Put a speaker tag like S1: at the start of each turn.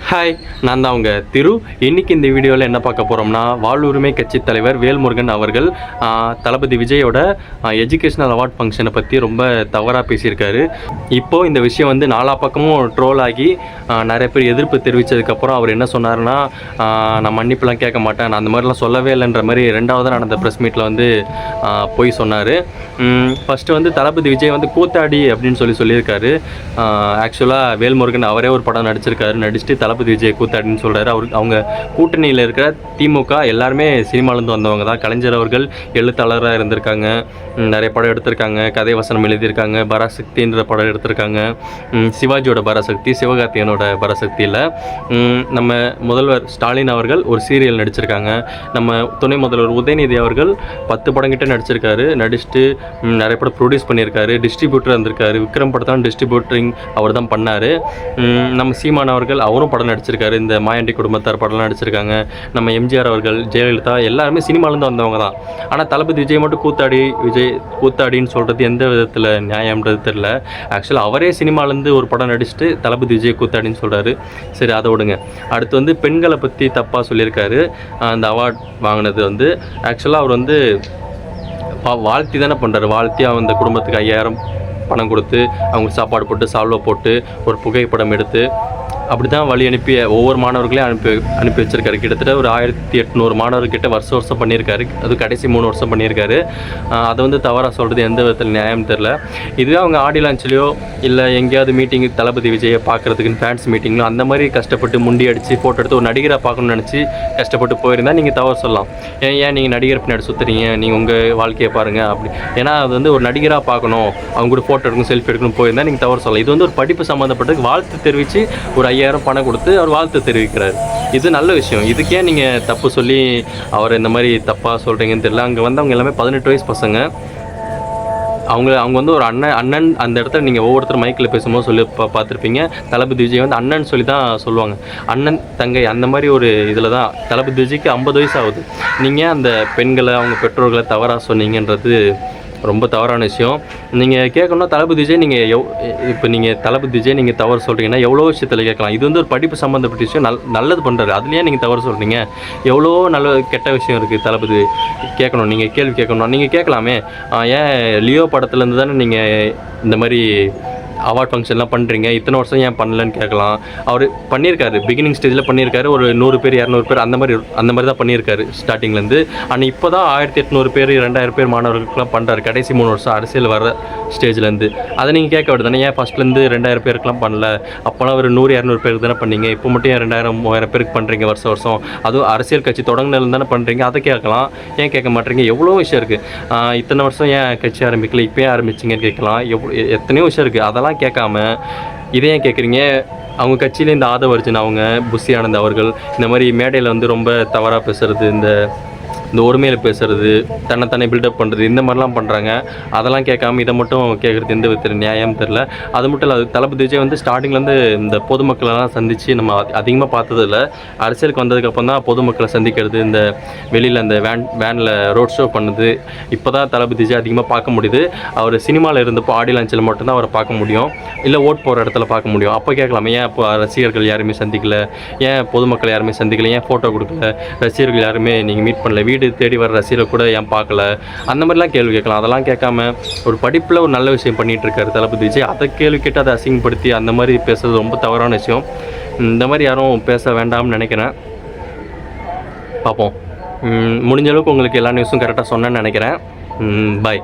S1: Hi, நான் தான் உங்கள் திரு. இன்றைக்கி இந்த வீடியோவில் என்ன பார்க்க போகிறோம்னா, வாழ்வுரிமை கட்சி தலைவர் வேல்முருகன் அவர்கள் தளபதி விஜயோட எஜுகேஷ்னல் அவார்ட் ஃபங்க்ஷனை பற்றி ரொம்ப தவறாக பேசியிருக்காரு. இப்போது இந்த விஷயம் வந்து நாலா பக்கமும் ட்ரோல் ஆகி நிறைய பேர் எதிர்ப்பு தெரிவித்ததுக்கப்புறம் அவர் என்ன சொன்னார்னா, நான் மன்னிப்புலாம் கேட்க மாட்டேன், நான் அந்த மாதிரிலாம் சொல்லவே இல்லைன்ற மாதிரி ரெண்டாவது நடந்த ப்ரெஸ் மீட்டில் வந்து போய் சொன்னார். ஃபஸ்ட்டு வந்து தளபதி விஜய் வந்து கூத்தாடி அப்படின்னு சொல்லியிருக்காரு. ஆக்சுவலாக வேல்முருகன் அவரே ஒரு படம் நடிச்சுட்டு தளபதி விஜய் கூத்தாடின்னு சொல்கிறாரு. அவங்க கூட்டணியில் இருக்கிற திமுக எல்லாருமே சினிமாலேருந்து வந்தவங்க தான். கலைஞர் அவர்கள் எழுத்தாளராக இருந்திருக்காங்க, நிறைய படம் எடுத்திருக்காங்க, கதை வசனம் எழுதியிருக்காங்க, பராசக்தின்ற படம் எடுத்திருக்காங்க. சிவாஜியோட பராசக்தி, சிவகார்த்தியனோட பராசக்தியில் நம்ம முதல்வர் ஸ்டாலின் அவர்கள் ஒரு சீரியல் நடிச்சிருக்காங்க. நம்ம துணை முதல்வர் உதயநிதி அவர்கள் 10 படம் கிட்ட நடிச்சுட்டு நிறைய படம் ப்ரொடியூஸ் பண்ணியிருக்காரு, டிஸ்ட்ரிபியூட்டர் இருந்திருக்காரு. விக்ரம் படத்தான் டிஸ்ட்ரிபியூட்டரிங் அவர் தான் பண்ணார். நம்ம சீமான் அவர்கள் அவரும் படம் நடிச்சிருக்காரு, இந்த மாயாண்டி குடும்பத்தார் படம்லாம் நடிச்சிருக்காங்க. நம்ம எம்ஜிஆர் அவர்கள், ஜெயலலிதா எல்லாருமே சினிமாலேருந்து வந்தவங்க தான். ஆனால் தளபதி விஜய் மட்டும் கூத்தாடின்னு சொல்கிறது எந்த விதத்தில் நியாயம்ன்றது தெரில. ஆக்சுவலாக அவரே சினிமாலேருந்து ஒரு படம் நடிச்சுட்டு தளபதி விஜய் கூத்தாடின்னு சொல்கிறாரு. சரி, அதை விடுங்க. அடுத்து வந்து பெண்களை பற்றி தப்பாக சொல்லியிருக்காரு. அந்த அவார்ட் வாங்கினது வந்து ஆக்சுவலாக அவர் வந்து வாழ்த்தி தானே பண்ணுறாரு. வாழ்த்தி அந்த குடும்பத்துக்கு 5000 பணம் கொடுத்து அவங்க சாப்பாடு போட்டு சால்வை போட்டு ஒரு புகைப்படம் எடுத்து அப்படி தான் வழி அனுப்பி ஒவ்வொரு மாணவர்களையும் அனுப்பி வச்சுருக்காரு. கிட்டத்தட்ட ஒரு 1800 மாணவர்கிட்ட வருஷம் பண்ணியிருக்காரு. அது கடைசி 3 வருஷம் பண்ணியிருக்காரு. அதை வந்து தவறாக சொல்கிறது எந்த விதத்தில் நியாயம் தெரில. இதுவே அவங்க ஆடி லான்ச்லேயோ இல்லை எங்கேயாவது மீட்டிங்கு தளபதி விஜயை பார்க்குறதுக்குன்னு ஃபேன்ஸ் மீட்டிங்லோ அந்த மாதிரி கஷ்டப்பட்டு முண்டி அடித்து ஃபோட்டோ எடுத்து ஒரு நடிகராக பார்க்கணும்னு நினச்சி கஷ்டப்பட்டு போயிருந்தால் நீங்கள் தவறு சொல்லலாம். ஏன் நீங்கள் நடிகர் பின்னாடி சுற்றுறீங்க, நீங்கள் உங்கள் வாழ்க்கையை பாருங்கள் அப்படி. ஏன்னா அது வந்து ஒரு நடிகராக பார்க்கணும், அவங்க கூட ஃபோட்டோ எடுக்கணும், செல்ஃபி எடுக்கணும் போயிருந்தால் நீங்கள் தவறு சொல்லலாம். இது வந்து ஒரு படிப்பு சம்மந்தப்பட்டதுக்கு வாழ்த்து தெரிவித்து ஒரு 5000 பணம் கொடுத்து அவர் வாழ்த்து தெரிவிக்கிறார். இது நல்ல விஷயம். இதுக்கே நீங்கள் தப்பு சொல்லி அவர் இந்த மாதிரி தப்பாக சொல்கிறீங்கன்னு தெரியல. அங்கே வந்து அவங்க எல்லாமே 18 வயசு பசங்க. அவங்க வந்து ஒரு அண்ணன் அந்த இடத்துல நீங்கள் ஒவ்வொருத்தரும் மைக்கில் பேசும்போது சொல்லி பார்த்துருப்பீங்க. தளபதி விஜய் வந்து அண்ணன் சொல்லி தான் சொல்லுவாங்க. அண்ணன் தங்கை அந்த மாதிரி ஒரு இதில் தான். தளபதி விஜய்க்கு 50 வயசு ஆகுது. நீங்கள் அந்த பெண்களை அவங்க பெற்றோர்களை தவறாக சொன்னீங்கன்றது ரொம்ப தவறான விஷயம். நீங்கள் கேட்கணும்னா தளபதி விஜய் நீங்கள் தளபதி விஜய் நீங்கள் தவறு சொல்கிறீங்கன்னா எவ்வளோ விஷயத்தில் கேட்கலாம். இது வந்து ஒரு படிப்பு சம்மந்தப்பட்ட விஷயம், நல்லது பண்ணுறாரு. அதுலேயே நீங்கள் தவறு சொல்கிறீங்க. எவ்வளோ நல்ல கெட்ட விஷயம் இருக்குது. தளபதி கேட்கணும், நீங்கள் கேள்வி கேட்கணும், நீங்கள் கேட்கலாமே. ஏன் லியோ படத்துலேருந்து தானே நீங்கள் இந்த மாதிரி அவார்ட் ஃபங்க்ஷன்லாம் பண்ணுறீங்க, இத்தனை வருஷம் ஏன் பண்ணலன்னு கேட்கலாம். அவர் பண்ணியிருக்காரு, பிகினிங் ஸ்டேஜில் பண்ணியிருக்காரு. ஒரு 100 பேர் 200 பேர் அந்த மாதிரி தான் பண்ணியிருக்காரு ஸ்டார்டிங்லேருந்து. ஆனால் இப்போ தான் 1800 பேர் 2000 பேர் மாணவர்களுக்கெல்லாம் பண்ணுறாரு கடைசி 3 வருஷம் அரசியல் வர ஸ்டேஜ்லேருந்து. அதை நீங்கள் கேட்க விட தானே. ஏன் ஃபஸ்ட்லேருந்து 2000 பேருக்குலாம் பண்ணல, அப்போலாம் ஒரு 100-200 பேருக்கு தானே பண்ணீங்க, இப்போ மட்டும் ஏன் 2000-3000 பேருக்கு பண்ணுறீங்க வருஷம். அதுவும் அரசியல் கட்சி தொடங்கினதுல தானே பண்ணுறீங்க, அதை கேட்கலாம். ஏன் கேட்க மாட்டேறீங்க? எவ்வளோ விஷயம் இருக்குது. இத்தனை வருஷம் ஏன் கட்சி ஆரம்பிக்கல, இப்போ ஏன் ஆரம்பிச்சிங்கன்னு கேட்கலாம். எத்தனையோ விஷயம் இருக்குது. அதெல்லாம் கேட்காம இதை ஏன் கேட்குறீங்க? அவங்க கட்சியில் இந்த ஆதவ அர்ஜுன், அவங்க புஷி ஆனந்த் அவர்கள் இந்த மாதிரி மேடையில் வந்து ரொம்ப தவறாக பேசுகிறது, இந்த ஒருமையில் பேசுகிறது, தன்னைத்தானே பில்டப் பண்ணுறது, இந்த மாதிரிலாம் பண்ணுறாங்க. அதெல்லாம் கேட்காம இதை மட்டும் கேட்குறது எந்த விதத்தில் நியாயம் தெரில. அது மட்டும் இல்லை, தளபதி விஜய் வந்து ஸ்டார்டிங்லேருந்து இந்த பொதுமக்களெல்லாம் சந்தித்து நம்ம அதிகமாக பார்த்ததில்ல. அரசியலுக்கு வந்ததுக்கப்புறம் தான் பொதுமக்களை சந்திக்கிறது, இந்த வெளியில் அந்த வேனில் ரோட் ஷோ பண்ணுது. இப்போ தான் தளபதி விஜய் அதிகமாக பார்க்க முடியுது. அவர் சினிமாவில் இருந்தப்போ ஆடி லான்ச்சில் மட்டும்தான் அவரை பார்க்க முடியும், இல்லை ஓட் போகிற இடத்துல பார்க்க முடியும். அப்போ கேட்கலாமே, ஏன் இப்போ ரசிகர்கள் யாருமே சந்திக்கல, ஏன் பொதுமக்கள் யாருமே சந்திக்கல, ஏன் ஃபோட்டோ கொடுக்கல, ரசிகர்கள் யாருமே நீங்கள் மீட் பண்ணல, வீடு தேடி வர ரசிகர்கள் கூட ஏன் பார்க்கல, அந்த மாதிரிலாம் கேள்வி கேட்கலாம். அதெல்லாம் கேட்காம ஒரு படிப்பில் ஒரு நல்ல விஷயம் பண்ணிகிட்டு இருக்காரு தளபதி விஜய். அதை கேள்வி கேட்டு அதை அசிங்கப்படுத்தி அந்த மாதிரி பேசுறது ரொம்ப தவறான விஷயம். இந்த மாதிரி யாரும் பேச வேண்டாம்னு நினைக்கிறேன். பார்ப்போம். முடிஞ்ச அளவுக்கு உங்களுக்கு எல்லா நியூஸும் கரெக்டாக சொன்னேன்னு நினைக்கிறேன். பாய்.